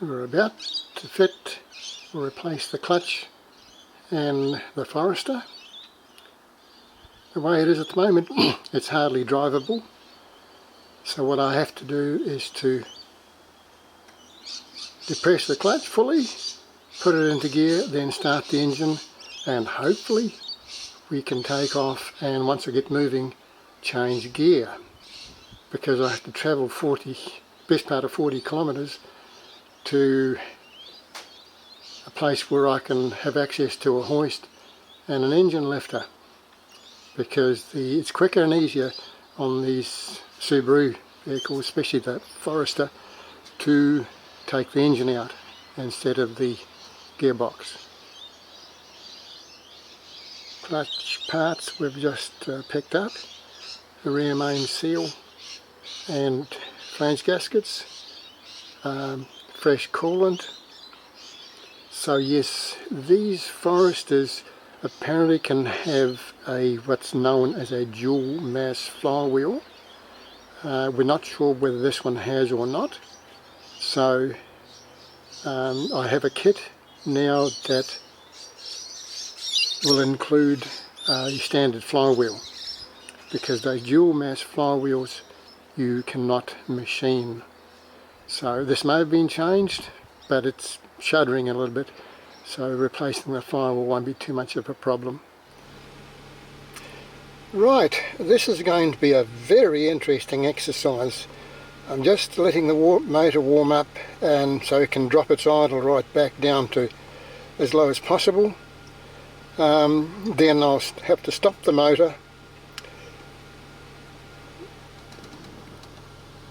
We're about to fit or replace the clutch and the Forester. The way it is at the moment, it's hardly drivable. So what I have to do is to depress the clutch fully, put it into gear, then start the engine, and hopefully we can take off, and once I get moving, change gear. Because I have to travel best part of 40 kilometres to a place where I can have access to a hoist and an engine lifter, because it's quicker and easier on these Subaru vehicles, especially the Forester, to take the engine out instead of the gearbox. Clutch parts we've just picked up, the rear main seal and flange gaskets, fresh coolant. So yes, these Foresters apparently can have what's known as a dual mass flywheel. We're not sure whether this one has or not. So I have a kit now that will include a standard flywheel, because those dual mass flywheels you cannot machine. So this may have been changed, but it's shuddering a little bit, so replacing the flywheel won't be too much of a problem. Right, this is going to be a very interesting exercise. I'm just letting the motor warm up, and so it can drop its idle right back down to as low as possible. Then I'll have to stop the motor,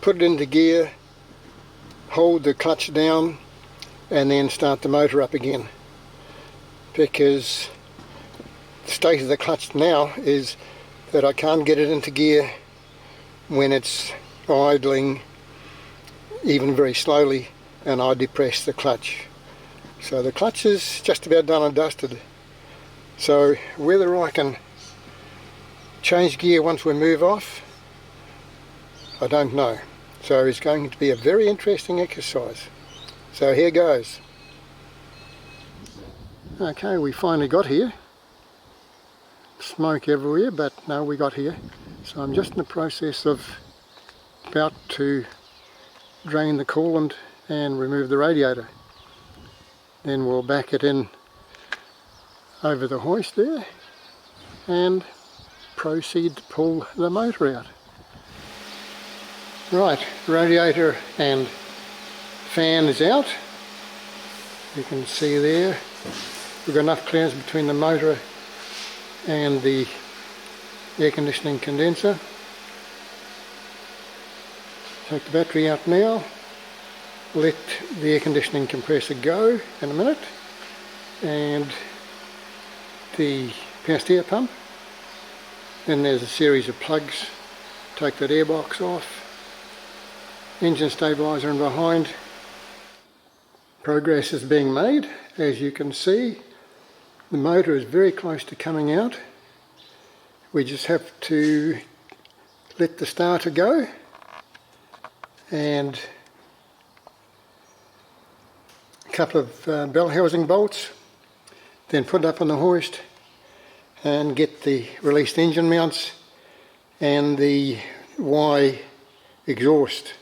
put it into gear, hold the clutch down, and then start the motor up again. Because the state of the clutch now is that I can't get it into gear when it's idling even very slowly, and I depress the clutch. So the clutch is just about done and dusted. So whether I can change gear once we move off, I don't know. So it's going to be a very interesting exercise. So here goes. Okay, we finally got here. Smoke everywhere, but no, we got here. So I'm just in the process of about to drain the coolant and remove the radiator. Then we'll back it in over the hoist there and proceed to pull the motor out. Right, radiator and fan is out. You can see there we've got enough clearance between the motor and the air conditioning condenser. Take the battery out now, let the air conditioning compressor go in a minute, and the power pump. Then there's a series of plugs. Take that airbox off, engine stabiliser in behind. Progress is being made. As you can see, the motor is very close to coming out. We just have to let the starter go and a couple of bell housing bolts, then put it up on the hoist and get the released engine mounts and the Y exhaust.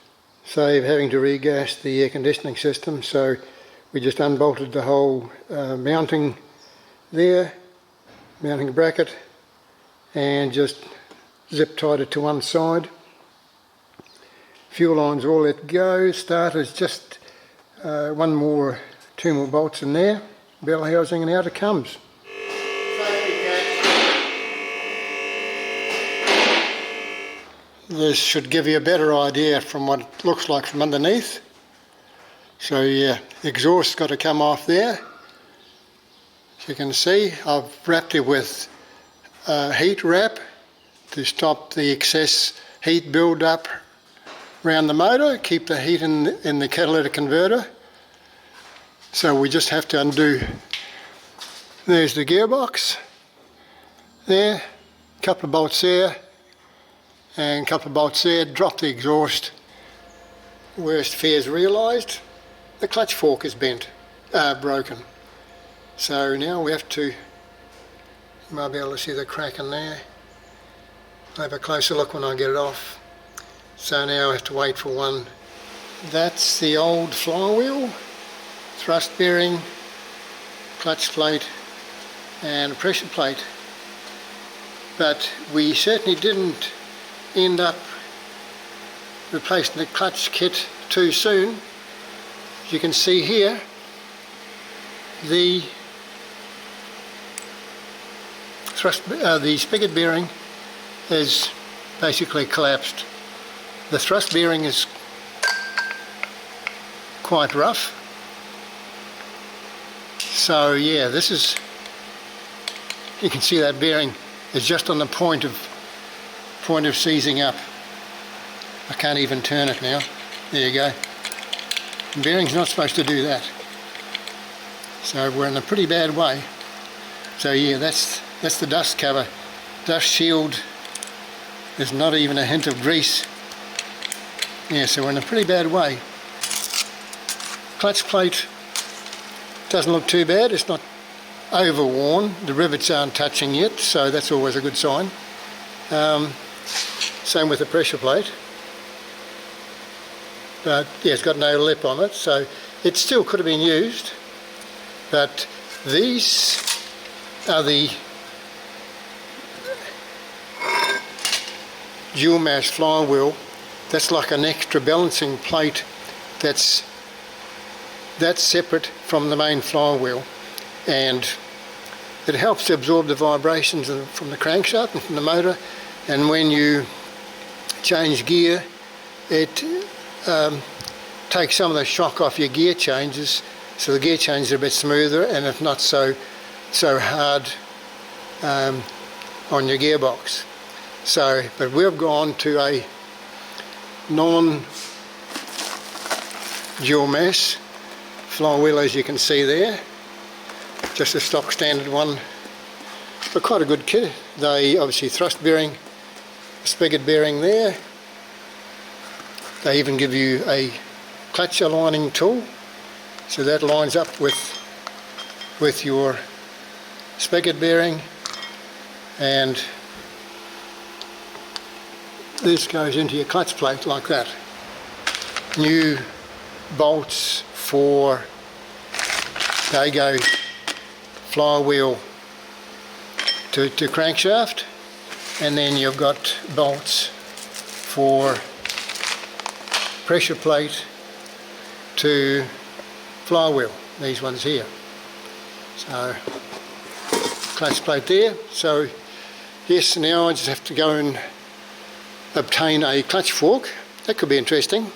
Save having to regas the air conditioning system, so we just unbolted the whole mounting there, mounting bracket, and just zip tied it to one side. Fuel lines all let go. Starter's just two more bolts in there, bell housing, and out it comes. This should give you a better idea from what it looks like from underneath. So yeah, the exhaust's got to come off there. As you can see, I've wrapped it with heat wrap to stop the excess heat build up around the motor, keep the heat in the catalytic converter. So we just have to undo. There's the gearbox there, a couple of bolts there, and a couple of bolts there. Drop the exhaust. Worst fears realised. the clutch fork is bent, broken. So now we have to, you might be able to see the crack in there. I'll have a closer look when I get it off. So now I have to wait for one. That's the old flywheel, thrust bearing, clutch plate and a pressure plate. But we certainly didn't end up replacing the clutch kit too soon. As you can see here, the spigot bearing is basically collapsed. The thrust bearing is quite rough. So yeah, this is, you can see that bearing is just on the point of seizing up. I can't even turn it now. There you go. The bearing's not supposed to do that. So we're in a pretty bad way. So yeah, that's the dust cover. Dust shield. There's not even a hint of grease. Yeah, so we're in a pretty bad way. Clutch plate doesn't look too bad. It's not overworn. The rivets aren't touching yet, so that's always a good sign. Same with the pressure plate. But yeah, it's got no lip on it, so it still could have been used. But these are the dual mass flywheel. That's like an extra balancing plate that's separate from the main flywheel, and it helps to absorb the vibrations from the crankshaft and from the motor. And when you change gear, it takes some of the shock off your gear changes, so the gear changes are a bit smoother and it's not so hard on your gearbox. So, but we've gone to a non-dual mass flywheel, as you can see there, just a stock standard one, but quite a good kit. They obviously thrust bearing, spigot bearing there. They even give you a clutch aligning tool, so that lines up with your spigot bearing, and this goes into your clutch plate like that. New bolts for Dago flywheel to crankshaft, and then you've got bolts for pressure plate to flywheel, these ones here. So clutch plate there. So yes, now I just have to go and obtain a clutch fork. That could be interesting.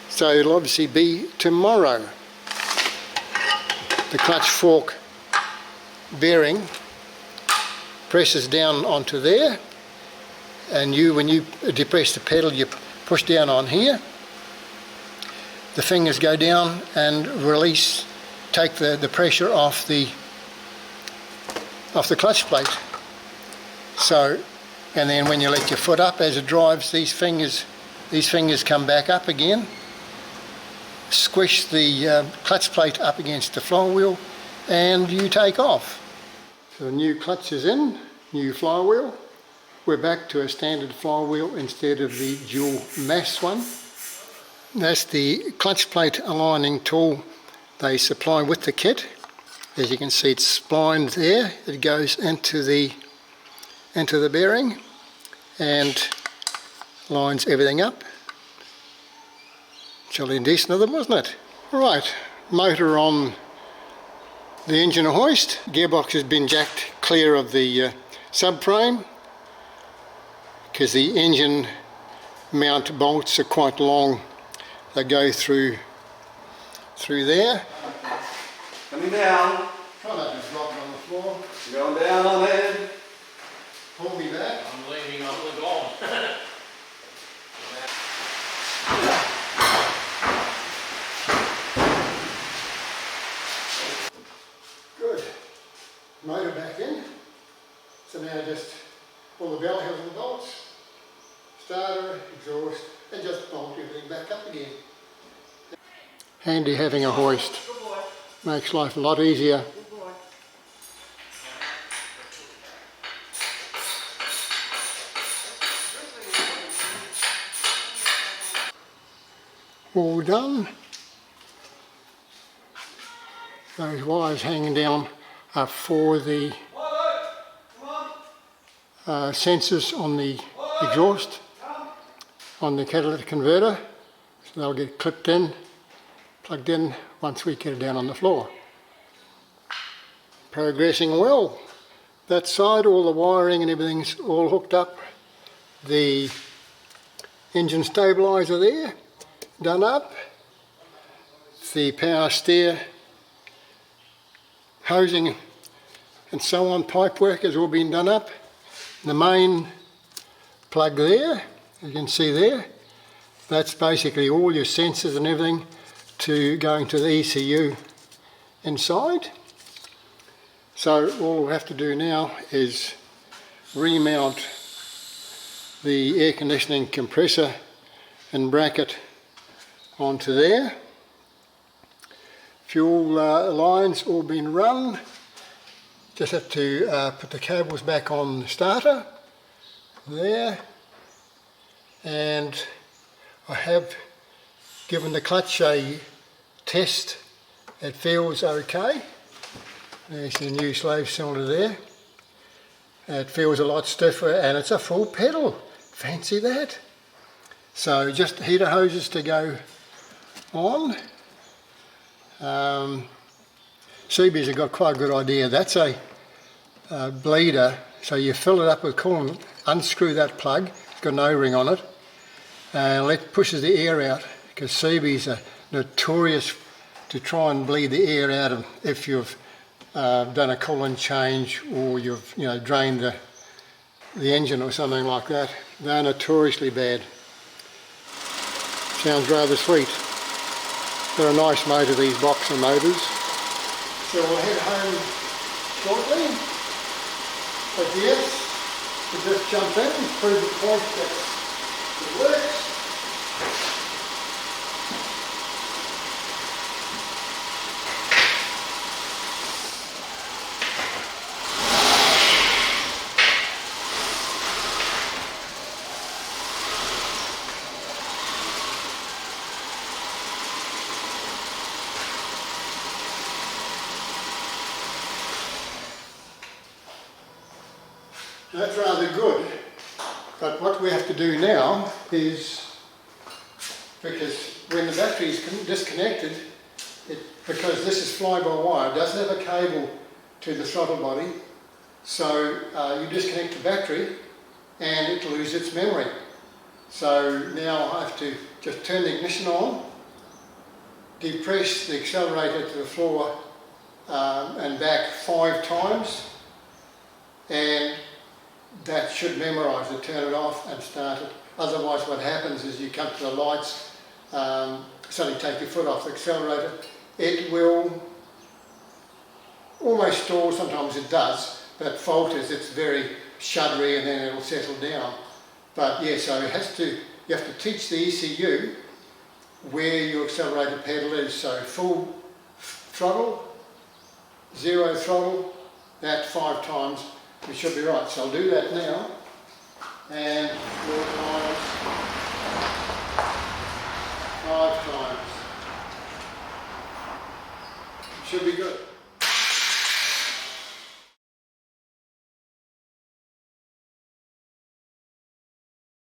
So it'll obviously be tomorrow. The clutch fork bearing presses down onto there, and when you depress the pedal, you push down on here. The fingers go down and release, take the pressure off the clutch plate. So, and then when you let your foot up as it drives, these fingers come back up again, squish the clutch plate up against the flywheel, and you take off. So the new clutch is in, new flywheel. We're back to a standard flywheel instead of the dual mass one. That's the clutch plate aligning tool they supply with the kit. As you can see, it's splined there. It goes into the bearing and lines everything up. Jolly decent of them, wasn't it? Right, motor on the engine hoist. Gearbox has been jacked clear of the subframe because the engine mount bolts are quite long. They go through there. Coming down. Try not to drop it on the floor. Going down on it. Pull me back. I'm leaning on the goal. Good. Motor back in. So now just pull the bell housing bolts, starter, exhaust, and just bolt everything back up again. Handy having a hoist. Makes life a lot easier. All done. Those wires hanging down are for the sensors on the exhaust on the catalytic converter, so they'll get clipped in, plugged in once we get it down on the floor. Progressing well. That side, all the wiring and everything's all hooked up. The engine stabiliser there, done up. The power steer, hosing and so on, pipe work has all been done up. The main plug there, you can see there, that's basically all your sensors and everything to going to the ECU inside. So all we have to do now is remount the air conditioning compressor and bracket onto there. Fuel lines all been run. Just have to put the cables back on the starter there, and I have given the clutch a test. It feels okay. There's the new slave cylinder there. It feels a lot stiffer and it's a full pedal. Fancy that. So just the heater hoses to go on. Subies have got quite a good idea. That's a bleeder, so you fill it up with coolant, unscrew that plug, it's got an O-ring on it, and it pushes the air out, because Subies are notorious to try and bleed the air out of if you've done a coolant change or you've drained the engine or something like that. They're notoriously bad. Sounds rather sweet. They're a nice motor, these boxer motors. So we'll head home shortly. But yes, we'll just jump in and prove the point that it works. That's rather good, but what we have to do now is, because when the battery is disconnected, because this is fly-by-wire, it doesn't have a cable to the throttle body, so you disconnect the battery and it loses its memory. So now I have to just turn the ignition on, depress the accelerator to the floor and back 5 times, and that should memorise it, turn it off and start it. Otherwise what happens is you come to the lights, suddenly take your foot off the accelerator, it will almost stall, sometimes it does, but fault is it's very shuddery and then it'll settle down. But yeah, so you have to teach the ECU where your accelerator pedal is, so full throttle, 0 throttle, that 5 times. We should be right, so I'll do that now, and 4 times, 5 times. Should be good.